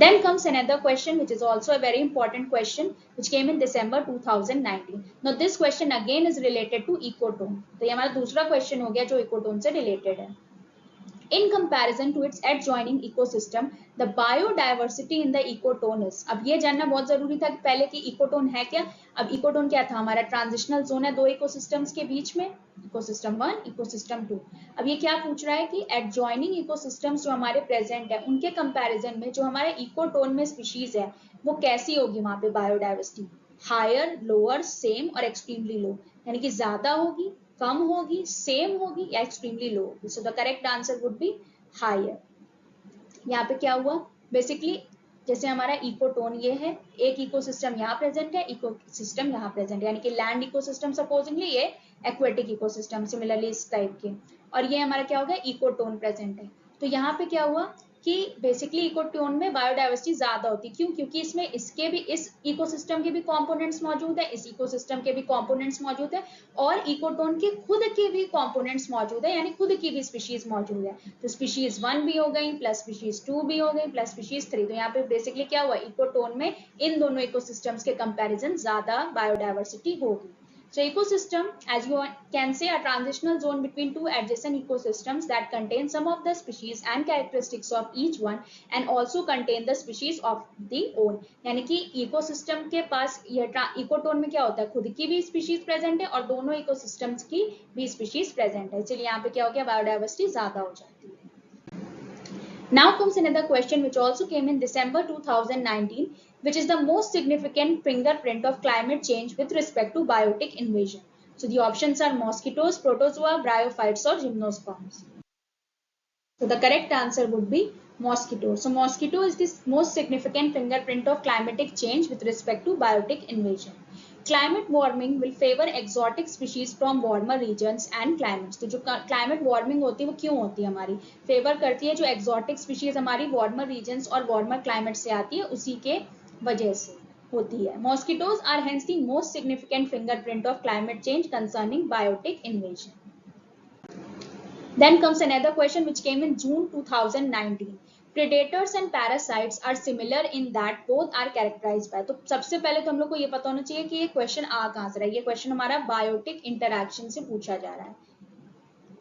Then comes another question which is also a very important question which came in December 2019. Now this question again is related to ecotone. तो ये हमारा दूसरा question हो गया जो ecotone से related है. In comparison to its adjoining ecosystem, the biodiversity in the ecotone is. अब ये जानना बहुत जरूरी था कि पहले कि ecotone है क्या. अब ecotone क्या था, हमारा ट्रांजिशनल जोन है दो इकोसिस्टम्स के बीच में, इकोसिस्टम 1 इकोसिस्टम 2. अब ये क्या पूछ रहा है कि एडजॉइनिंग इकोसिस्टम्स जो हमारे प्रेजेंट है उनके कंपैरिजन में जो हमारे इकोटोन में स्पीशीज है वो कैसी होगी वहां पे बायोडाइवर्सिटी, हायर, लोअर, सेम और एक्सट्रीमली लो, यानी कि ज्यादा होगी, कम होगी, सेम होगी या एक्सट्रीमली लो होगी. So the correct answer would be higher. यहाँ पे क्या हुआ, बेसिकली जैसे हमारा इकोटोन ये है, एक इकोसिस्टम यहाँ प्रेजेंट है, इकोसिस्टम यहाँ प्रेजेंट है, यानी कि लैंड इकोसिस्टम सपोजिंगली, ये एक्वेटिक इकोसिस्टम सिमिलरली इस टाइप के, और ये हमारा क्या हो गया इकोटोन प्रेजेंट है. तो यहाँ पे क्या हुआ कि बेसिकली इकोटोन में बायोडाइवर्सिटी ज्यादा होती है. क्यों? क्योंकि इसमें इसके भी, इस इकोसिस्टम के भी कंपोनेंट्स मौजूद है, इस इकोसिस्टम के भी कंपोनेंट्स मौजूद है, और इकोटोन के खुद के भी कंपोनेंट्स मौजूद है, यानी खुद की भी स्पीशीज मौजूद है. तो स्पीशीज 1 भी हो गई, प्लस स्पीशीज 2 भी हो गई, प्लस स्पीशीज 3. तो यहाँ पे बेसिकली क्या हुआ, इकोटोन में इन दोनों इकोसिस्टम्स के कंपैरिजन ज्यादा बायोडाइवर्सिटी होगी. So ecosystem, as you can say, a transitional zone between two adjacent ecosystems that contain some of the species and characteristics of each one and also contain the species of the own. यानी कि ecosystem के पास ये ecotone में क्या होता है, खुद की भी species present है और दोनों ecosystems की भी species present है. चलिए यहाँ पे क्या हो गया, biodiversity ज्यादा हो जाती है. Now comes another question which also came in December 2019, which is the most significant fingerprint of climate change with respect to biotic invasion. So the options are mosquitoes, protozoa, bryophytes or gymnosperms. So the correct answer would be mosquito. So mosquito is the most significant fingerprint of climatic change with respect to biotic invasion. Climate warming will favor exotic species from warmer regions and climates. तो जो climate warming होती है वो क्यों होती है, हमारी favour करती है जो exotic species हमारी warmer regions और warmer climate से आती है, उसी के वजह से होती है. Mosquitoes are hence the most significant fingerprint of climate change concerning biotic invasion. Then comes another question which came in June 2019. Predators and parasites are similar in that both are characterized by. तो सबसे पहले तो हम लोग को ये पता होना चाहिए कि ये क्वेश्चन आ कहाँ से रहा है. ये क्वेश्चन हमारा बायोटिक इंटरैक्शन से पूछा जा रहा है.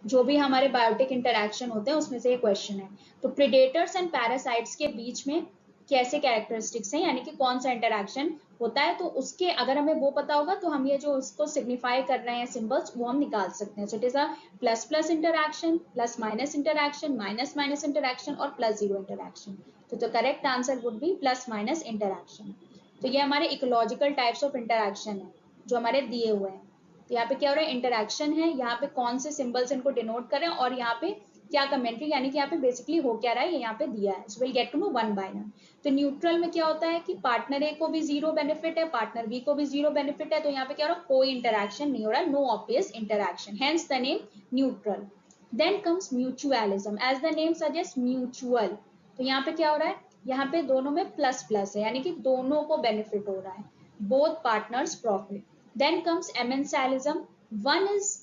जो भी हमारे बायोटिक इंटरैक्शन होते हैं उसमें से ये क्वेश्चन है. तो प्रेडेटर्स एंड पैरासाइट्स के बीच में कैसे कैरेक्टरिस्टिक्स हैं, यानी कि कौन सा इंटरैक्शन होता है, तो उसके अगर हमें वो पता होगा तो हम ये जो उसको सिग्निफाई कर रहे हैं सिंबल्स वो हम निकाल सकते हैं. So it is a plus plus interaction, plus minus interaction, minus minus interaction और प्लस जीरो इंटरैक्शन. तो correct answer would B plus minus interaction. तो ये हमारे इकोलॉजिकल टाइप्स ऑफ इंटरैक्शन है जो हमारे दिए हुए हैं. तो यहाँ पे क्या हो रहा है, इंटरैक्शन है, यहाँ पे कौन से सिंबल्स इनको डिनोट कर रहे हैं और यहाँ पे क्या कमेंट्री, यानी कि यहाँ पे बेसिकली हो क्या रहा है ये यहाँ पे दिया है. So will get to know one by one. तो न्यूट्रल में क्या होता है कि पार्टनर ए को भी जीरो बेनिफिट है, पार्टनर बी को भी जीरो बेनिफिट है, तो यहाँ पे क्या हो रहा है, कोई इंटरैक्शन नहीं हो रहा, no obvious interaction, hence the name neutral. Then comes mutualism, as the name suggest mutual. तो यहाँ पे क्या हो रहा है, यहाँ पे दोनों में प्लस प्लस है, यानी कि दोनों को बेनिफिट हो रहा है, both partners profit. Then comes amensalism, one is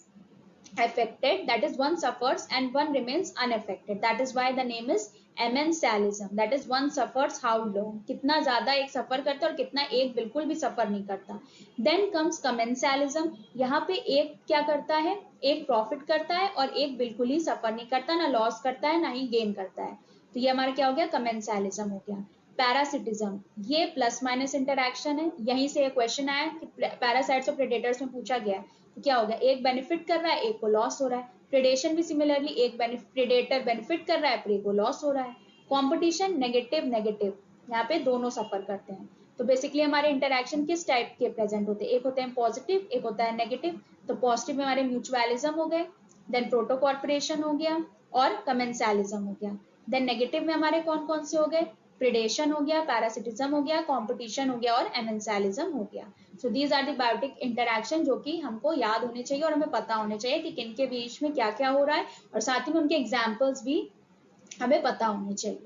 affected, that is one suffers and one remains unaffected, that is why the name is एमेंसालिज्म. that is one suffers how long, कितना ज्यादा एक सफर करता है और कितना एक बिल्कुल भी सफर नहीं करता. then comes कमेंसालिज्म, यहाँ पे एक क्या करता है, एक प्रॉफिट करता है और एक बिल्कुल ही सफर नहीं करता, ना लॉस करता है ना ही गेन करता है. तो ये हमारा क्या हो गया, कमेंसालिज्म हो गया. पैरासिटिज्म, ये प्लस माइनस इंटरैक्शन है, यहीं से क्वेश्चन आया कि पैरासाइट्स और प्रेडेटर्स में पूछा गया. तो क्या हो गया, एक बेनिफिट कर रहा है एक को लॉस हो रहा है. प्रेडेशन भी सिमिलरली, एक प्रेडेटर बेनिफिट कर रहा है फिर एक को लॉस हो रहा है. कंपटीशन नेगेटिव नेगेटिव, यहाँ पे दोनों सफर करते हैं। तो बेसिकली हमारे इंटरेक्शन किस टाइप के प्रेजेंट होते हैं, एक होते हैं पॉजिटिव, एक होता है नेगेटिव। तो पॉजिटिव में हमारे म्यूचुअलिज्म हो गए, देन प्रोटो कॉर्पोरेशन हो गया और कमेंसालिज्म हो गया। देन नेगेटिव में हमारे कौन कौन से हो गए, प्रिडेशन हो गया, पैरासिटिज्म हो गया, कॉम्पिटिशन हो गया और एमेंसालिज्म हो गया। So these are the biotic interaction जो कि हमको याद होने चाहिए और हमें पता होने चाहिए कि किन के बीच में क्या क्या हो रहा है, और साथ ही में उनके एग्जाम्पल्स भी हमें पता होने चाहिए।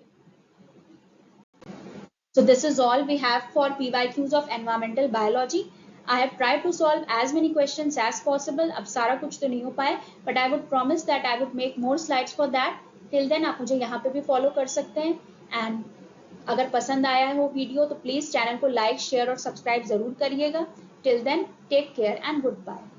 So this is all we have for PYQs of environmental biology. I have tried to solve as many questions as possible. अब सारा कुछ तो नहीं हो पाए, but I would promise that I would make more slides for that. Till then आप मुझे यहाँ पे भी फॉलो कर सकते हैं, and अगर पसंद आया हो वीडियो तो प्लीज चैनल को लाइक, शेयर और सब्सक्राइब जरूर करिएगा। Till then, take care and goodbye.